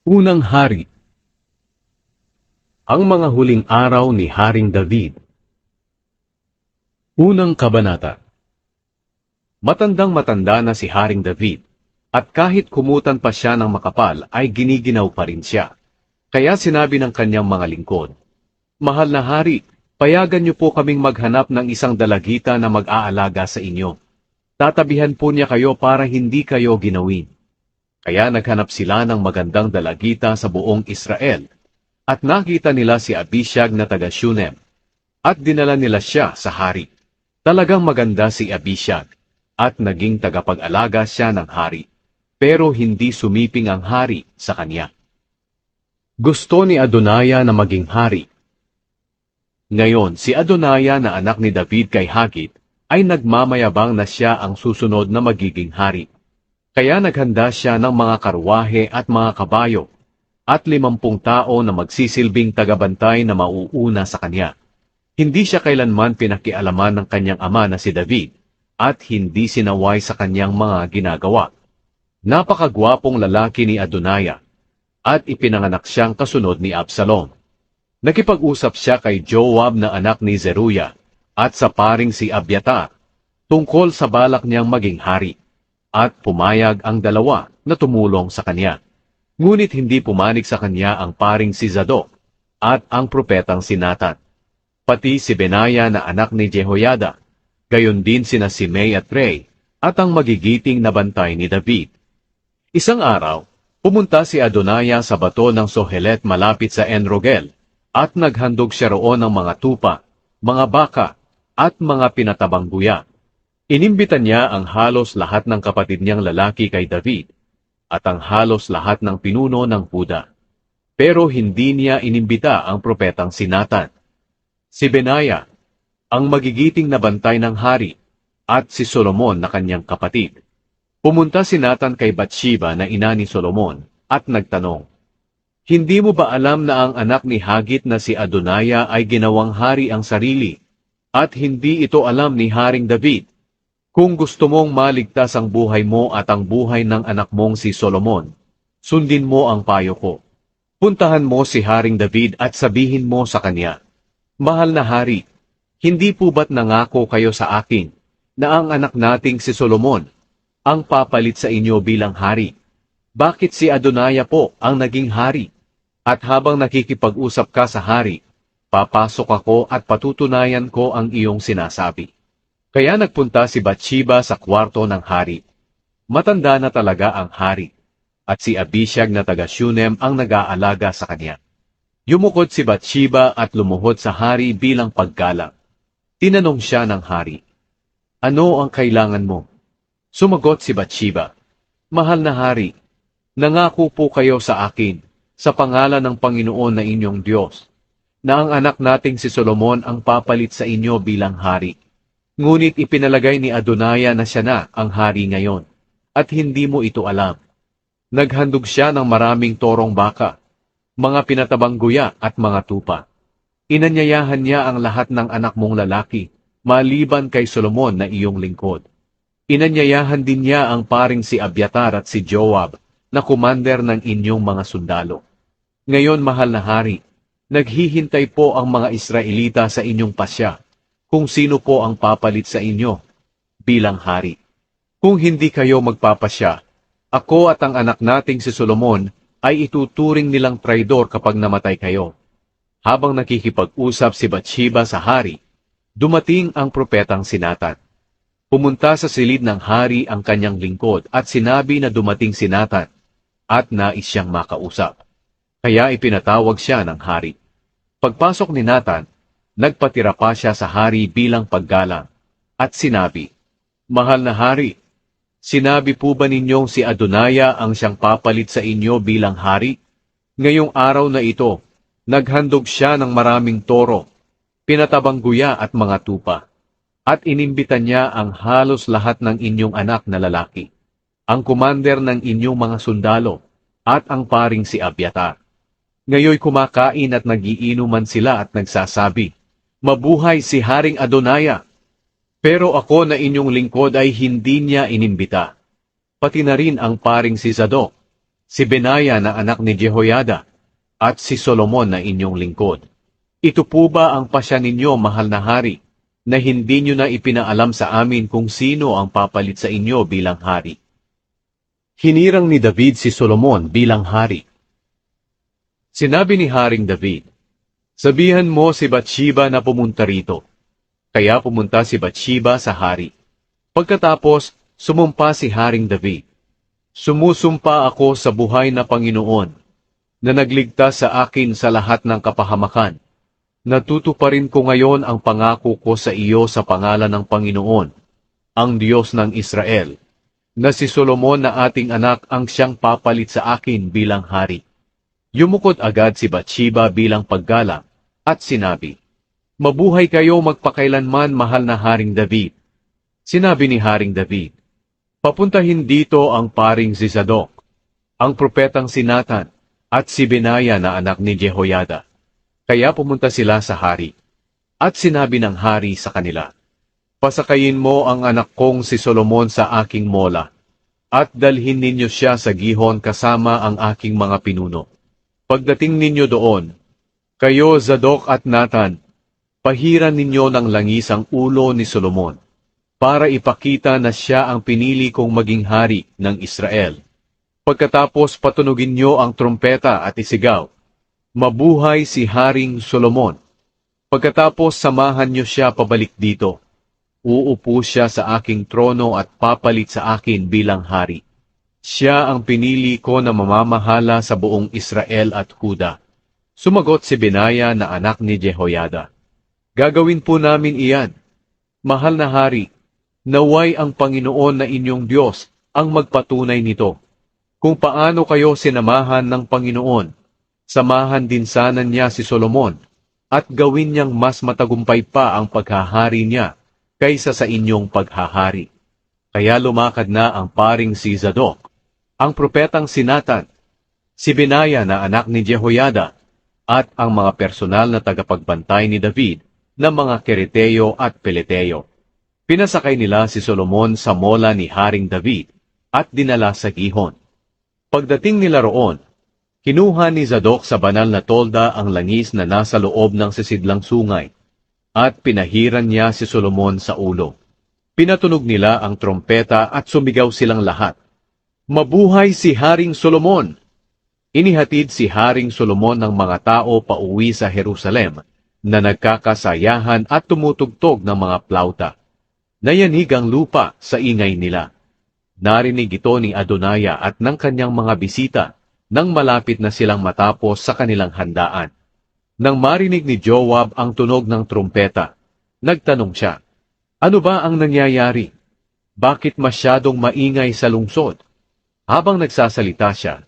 Unang Hari. Ang mga huling araw ni Haring David. Unang Kabanata. Matandang-matanda na si Haring David, at kahit kumutan pa siya ng makapal ay giniginaw pa rin siya. Kaya sinabi ng kanyang mga lingkod, "Mahal na hari, payagan niyo po kaming maghanap ng isang dalagita na mag-aalaga sa inyo. Tatabihan po niya kayo para hindi kayo ginawin." Kaya naghanap sila ng magandang dalagita sa buong Israel, at nakita nila si Abishag na taga Shunem, at dinala nila siya sa hari. Talagang maganda si Abishag, at naging tagapag-alaga siya ng hari, pero hindi sumiping ang hari sa kanya. Gusto ni Adonaya na maging hari. Ngayon, si Adonaya na anak ni David kay Hagit, ay nagmamayabang na siya ang susunod na magiging hari. Kaya naghanda siya ng mga karwahe at mga kabayo, at 50 tao na magsisilbing tagabantay na mauuna sa kanya. Hindi siya kailanman pinakialaman ng kanyang ama na si David, at hindi sinaway sa kanyang mga ginagawa. Napakagwapong lalaki ni Adonaya, at ipinanganak siyang kasunod ni Absalom. Nakipag-usap siya kay Joab na anak ni Zeruya, at sa paring si Abiatar, tungkol sa balak niyang maging hari. At pumayag ang dalawa na tumulong sa kanya. Ngunit hindi pumanig sa kanya ang paring si Zadok at ang propetang si Natan, pati si Benaya na anak ni Jehoiada, gayon din sina Simei at Rei, at ang magigiting na bantay ni David. Isang araw, pumunta si Adonaya sa bato ng Sohelet malapit sa Enrogel, at naghandog siya roon ng mga tupa, mga baka, at mga pinatabang guya. Inimbitan niya ang halos lahat ng kapatid niyang lalaki kay David, at ang halos lahat ng pinuno ng Huda. Pero hindi niya inimbita ang propetang si Natan, si Benaya, ang magigiting na bantay ng hari, at si Solomon na kanyang kapatid. Pumunta si Natan kay Batsheba na ina ni Solomon, at nagtanong, "Hindi mo ba alam na ang anak ni Hagit na si Adonaya ay ginawang hari ang sarili, at hindi ito alam ni Haring David? Kung gusto mong maligtas ang buhay mo at ang buhay ng anak mong si Solomon, sundin mo ang payo ko. Puntahan mo si Haring David at sabihin mo sa kanya, 'Mahal na hari, hindi po ba't nangako kayo sa akin na ang anak nating si Solomon ang papalit sa inyo bilang hari? Bakit si Adonaya po ang naging hari? At habang nakikipag-usap ka sa hari, papasok ako at patutunayan ko ang iyong sinasabi.' Kaya nagpunta si Batsheba sa kwarto ng hari. Matanda na talaga ang hari, at si Abishag na taga Shunem ang nag-aalaga sa kanya. Yumukod si Batsheba at lumuhod sa hari bilang paggalang. Tinanong siya ng hari, "Ano ang kailangan mo?" Sumagot si Batsheba, "Mahal na hari, nangako po kayo sa akin, sa pangalan ng Panginoon na inyong Diyos, na ang anak nating si Solomon ang papalit sa inyo bilang hari. Ngunit ipinalagay ni Adonaya na siya na ang hari ngayon, at hindi mo ito alam. Naghandog siya ng maraming torong baka, mga pinatabang guya at mga tupa. Inanyayahan niya ang lahat ng anak mong lalaki, maliban kay Solomon na iyong lingkod. Inanyayahan din niya ang paring si Abiatar at si Joab, na kumander ng inyong mga sundalo. Ngayon, mahal na hari, naghihintay po ang mga Israelita sa inyong pasya, kung sino po ang papalit sa inyo bilang hari. Kung hindi kayo magpapasya, ako at ang anak nating si Solomon ay ituturing nilang traidor kapag namatay kayo." Habang nakikipag-usap si Batsheba sa hari, dumating ang propetang si Natan. Pumunta sa silid ng hari ang kanyang lingkod at sinabi na dumating si Natan at nais siyang makausap. Kaya ipinatawag siya ng hari. Pagpasok ni Natan, nagpatira pa siya sa hari bilang paggalang, at sinabi, "Mahal na hari, sinabi po ba ninyong si Adonaya ang siyang papalit sa inyo bilang hari? Ngayong araw na ito, naghandog siya ng maraming toro, pinatabang guya at mga tupa, at inimbitan niya ang halos lahat ng inyong anak na lalaki, ang kumander ng inyong mga sundalo, at ang paring si Abiatar. Ngayoy kumakain at nagiinuman sila at nagsasabi, 'Mabuhay si Haring Adonaya!' Pero ako na inyong lingkod ay hindi niya inimbita. Pati na rin ang paring si Zadok, si Benaya na anak ni Jehoiada, at si Solomon na inyong lingkod. Ito po ba ang pasya ninyo, mahal na hari, na hindi nyo na ipinaalam sa amin kung sino ang papalit sa inyo bilang hari? Hinirang ni David si Solomon bilang hari. Sinabi ni Haring David, sabihan mo si Batsheba na pumunta rito. Kaya pumunta si Batsheba sa hari. Pagkatapos, sumumpa si Haring David. Sumusumpa ako sa buhay na Panginoon, na nagligtas sa akin sa lahat ng kapahamakan. Natutuparin ko ngayon ang pangako ko sa iyo sa pangalan ng Panginoon, ang Diyos ng Israel, na si Solomon na ating anak ang siyang papalit sa akin bilang hari. Yumukod agad si Batsheba bilang paggalang at sinabi, mabuhay kayo magpakailanman, mahal na Haring David. Sinabi ni Haring David, papuntahin dito ang paring si Zadok, ang propetang si Nathan, at si Benaya na anak ni Jehoiada. Kaya pumunta sila sa hari. At sinabi ng hari sa kanila, pasakayin mo ang anak kong si Solomon sa aking mola, at dalhin ninyo siya sa Gihon kasama ang aking mga pinuno. Pagdating ninyo doon, kayo Zadok at Nathan, pahiran ninyo ng langis ang ulo ni Solomon, para ipakita na siya ang pinili kong maging hari ng Israel. Pagkatapos patunugin niyo ang trompeta at isigaw, mabuhay si Haring Solomon. Pagkatapos samahan niyo siya pabalik dito. Uupo siya sa aking trono at papalit sa akin bilang hari. Siya ang pinili ko na mamamahala sa buong Israel at Huda. Sumagot si Benaya na anak ni Jehoiada, gagawin po namin iyan. Mahal na hari, naway ang Panginoon na inyong Diyos ang magpatunay nito. Kung paano kayo sinamahan ng Panginoon, samahan din sana niya si Solomon, at gawin niyang mas matagumpay pa ang paghahari niya kaysa sa inyong paghahari. Kaya lumakad na ang paring si Zadok, ang propetang si Nathan, si Benaya na anak ni Jehoiada, at ang mga personal na tagapagbantay ni David na mga Kereteo at Peleteo. Pinasakay nila si Solomon sa mola ni Haring David at dinala sa Gihon. Pagdating nila roon, kinuha ni Zadok sa banal na tolda ang langis na nasa loob ng sisidlang sungay, at pinahiran niya si Solomon sa ulo. Pinatunog nila ang trompeta at sumigaw silang lahat, mabuhay si Haring Solomon! Inihatid si Haring Solomon ng mga tao pauwi sa Jerusalem, na nagkakasayahan at tumutugtog ng mga plauta. Nayanig ang lupa sa ingay nila. Narinig ito ni Adonaya at ng kanyang mga bisita nang malapit na silang matapos sa kanilang handaan. Nang marinig ni Joab ang tunog ng trumpeta, nagtanong siya, ano ba ang nangyayari? Bakit masyadong maingay sa lungsod? Habang nagsasalita siya,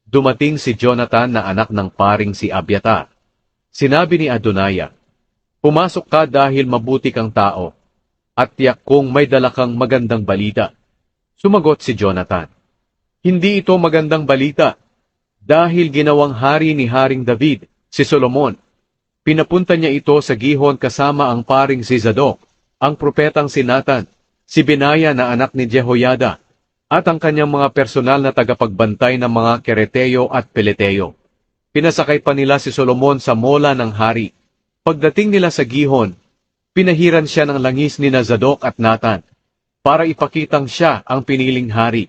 dumating si Jonathan na anak ng paring si Abiatar. Sinabi ni Adonaya, pumasok ka dahil mabuti kang tao, at tiyak kong may dala kang magandang balita. Sumagot si Jonathan, hindi ito magandang balita, dahil ginawang hari ni Haring David, si Solomon. Pinapunta niya ito sa Gihon kasama ang paring si Zadok, ang propetang si Nathan, si Benaya na anak ni Jehoiada, at ang kanyang mga personal na tagapagbantay ng mga Kereteo at Peleteo. Pinasakay pa nila si Solomon sa mola ng hari. Pagdating nila sa Gihon, pinahiran siya ng langis ni Zadok at Nathan, para ipakitang siya ang piniling hari.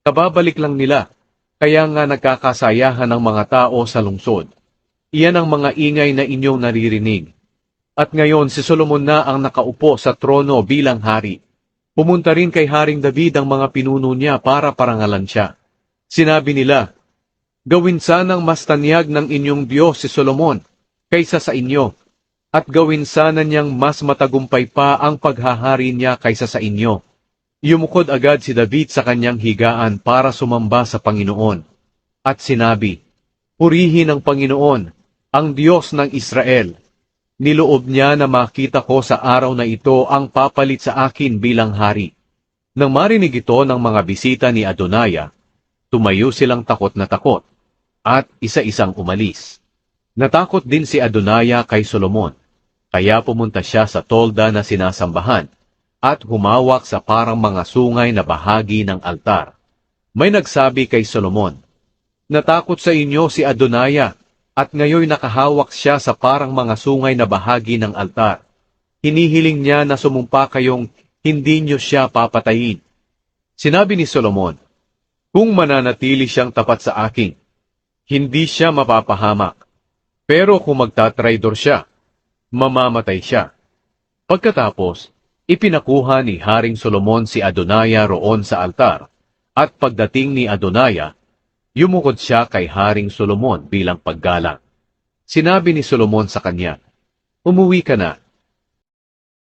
Kababalik lang nila, kaya nga nagkakasayahan ng mga tao sa lungsod. Iyan ang mga ingay na inyong naririnig. At ngayon si Solomon na ang nakaupo sa trono bilang hari. Pumunta rin kay Haring David ang mga pinuno niya para parangalan siya. Sinabi nila, gawin sanang mas tanyag ng inyong Diyos si Solomon kaysa sa inyo, at gawin sana niyang mas matagumpay pa ang paghahari niya kaysa sa inyo. Yumukod agad si David sa kanyang higaan para sumamba sa Panginoon. At sinabi, purihin ang Panginoon, ang Diyos ng Israel. Niloob niya na makita ko sa araw na ito ang papalit sa akin bilang hari. Nang marinig ito ng mga bisita ni Adonaya, tumayo silang takot na takot, at isa-isang umalis. Natakot din si Adonaya kay Solomon, kaya pumunta siya sa tolda na sinasambahan, at humawak sa parang mga sungay na bahagi ng altar. May nagsabi kay Solomon, Natakot sa inyo si Adonaya, at ngayon nakahawak siya sa parang mga sungay na bahagi ng altar. Hinihiling niya na sumumpa kayong hindi niyo siya papatayin. Sinabi ni Solomon, kung mananatili siyang tapat sa akin, hindi siya mapapahamak. Pero kung magtatraidor siya, mamamatay siya. Pagkatapos, ipinakuha ni Haring Solomon si Adonaya roon sa altar, at pagdating ni Adonaya, yumukod siya kay Haring Solomon bilang paggalang. Sinabi ni Solomon sa kanya, umuwi ka na,